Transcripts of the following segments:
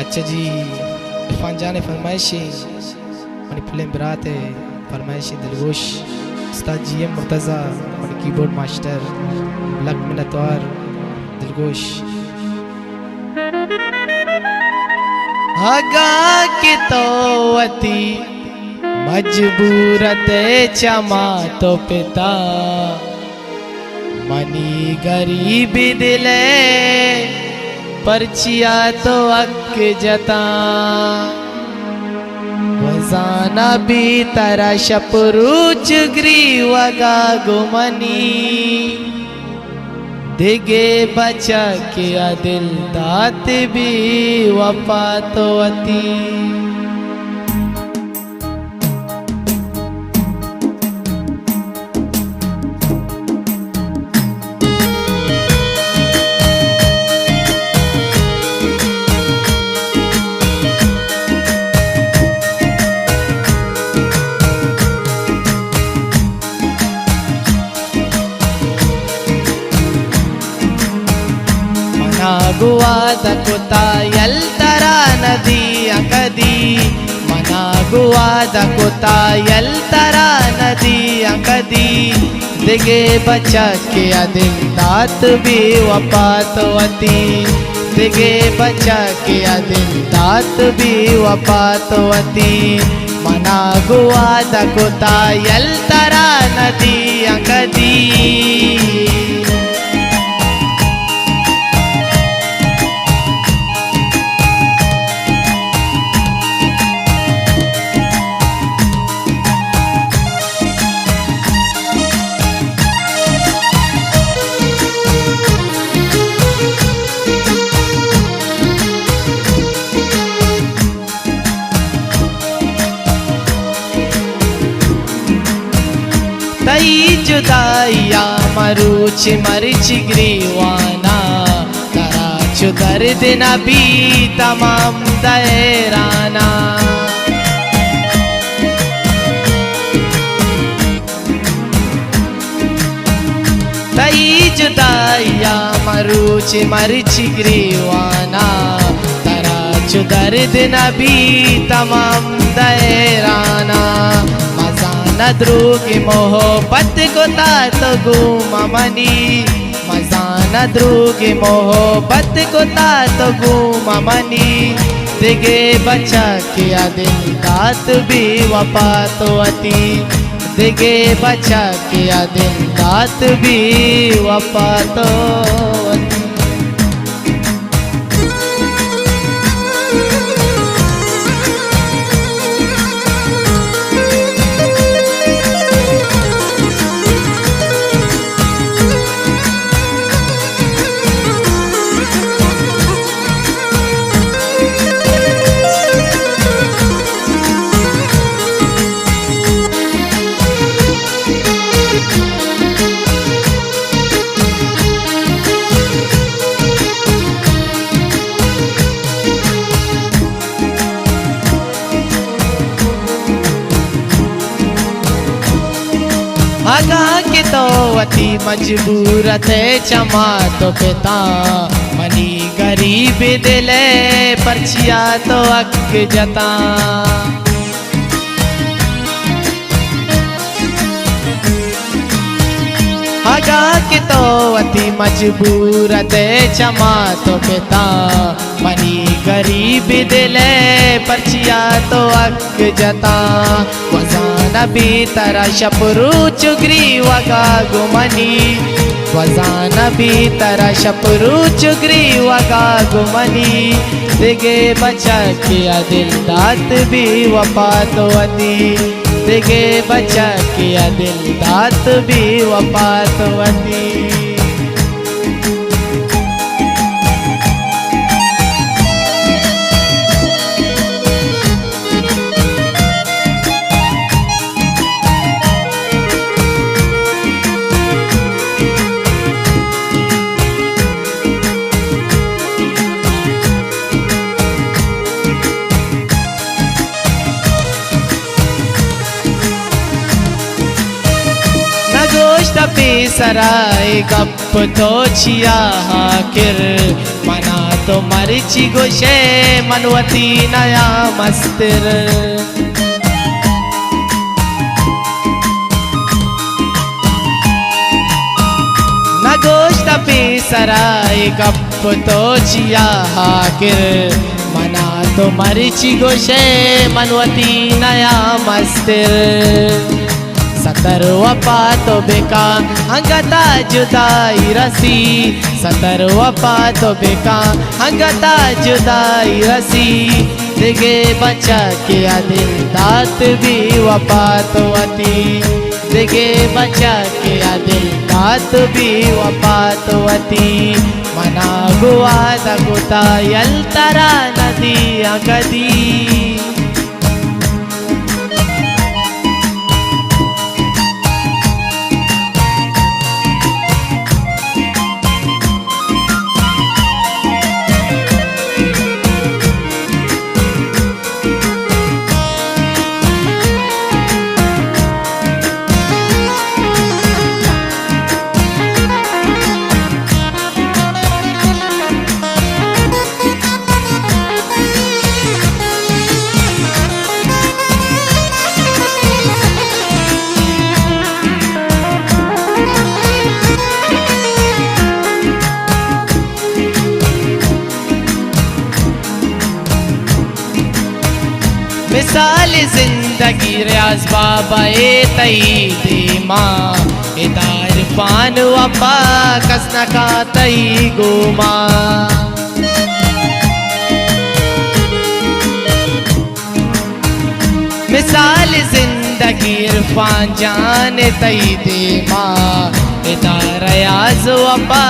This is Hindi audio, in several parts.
अच्छा जी, इरफान जान फरमाइशी मनी फिल्म बरात है फरमाइशी दिलगोश उस्ताद जी एम मुर्तज़ा मनी कीबोर्ड मास्टर लक मिनतवार दिलगोश हगा के तोवती मजबूरत चमा तो पिता मनी गरीब दिले परचिया तो अक जता वजाना भी तारा शपरूच ग्रीवगा गुमनी दिगे बचा किया दिल दात भी वफा तो अती ಗುವಾದ ಕುತ ಎಲ್ತರ ನದಿ ಅಂಕದಿ ಮನ ಗುವಾದ ಕುತ ಎಲ್ತರ ನದಿ ಅಂಕದಿ ದಿಗೆ ಬಚಕ್ಕೆ ಅದಿಲ್ ದಾತ್ ಬಿ ವಪಾತವತಿ ದಿಗೆ ಬಚಕ್ಕೆ ಅದಿಲ್ ದಾತ್ ಬಿ ವಪಾತವತಿ ಮನ ಗುವಾದ ಕುತ ಎಲ್ತರ ನದಿ ಅಂಕದಿ तई जुदाइया मरूच मरिच ग्रीवाना कराचु दर्द नबी तमाम दहराना तई जुदाइया मरूच मरिच ग्रीवाना कराचु दर्द नबी तमाम दहराना नदरू की मोहब्बत को तात गुमा मनी मजा नदरू की मोहब्बत को तात गुमा मनी दिगे बचा किया दिल दात भी वफा तो अती दिगे बचा किया दिल दात भी वफा तो अती हगा के तो अति मजबूरत चमा तो पिता मनी गरीब दिले परचिया तो अक जता हगा के तो अति मजबूरत चमा तो पिता मनी गरीब दिले परचिया तो अक जता वजाना भी तारा शपरू चुगरी वगा गुमनी वजाना भी तारा शपरू चुगरी वगा गुमनी दिगे बचा किया दिल दात भी वफा तो अती दिगे बचा किया दिल दात भी वफा तो अती पे सराय गप तो छिया हाकिर मना तो मरिची गोशे मनवती नया मस्तिर न गोश्त पे सराय गप तो चिया हाकिर मना तो मरिची गोशे मनवती नया मस्तिर सतर वफा तो बेका अंगता जुदाई रसी सतर वफा तो बेका अंगता जुदाई रसी दिगे बचा किया दिल दात भी वफा तो अती दिगे बचा किया दिल दात भी वफा तो अती मना गुआ दगुता यल तरा नदी अगदी मिसाल जिंदगी रियाज बाबा तई दे माँ इदार पान वफा कसना का तई गोमा मिसाल जिंदगी इरफान जान तई दे माँ इदार रियाज वफा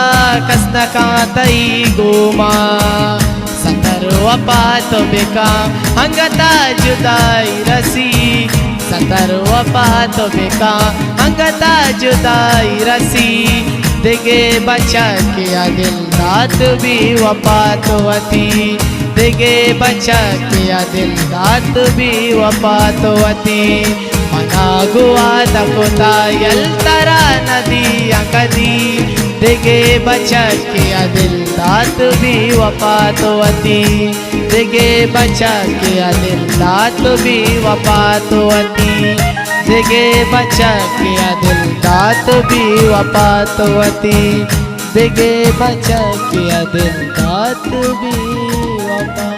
कसना का तई गोमा सतर वफा तो बेका अंगता जुदाई रसी सतर वफा तो बेका अंगता जुदाई रसी दिगे बचा किया दिल दात भी वफा तो अती दिगे बचा किया दिल दात भी वफा तो अती मना गुआ दकुता यल तरा नदी अकदी दिगे बचा किया दिल दात भी वफा तो अती दिगे बचा किया दिल दात भी वफा तो अती दिगे बचा किया दिल दात भी वफा तो अती दिगे बचा किया दिल दात भी वफा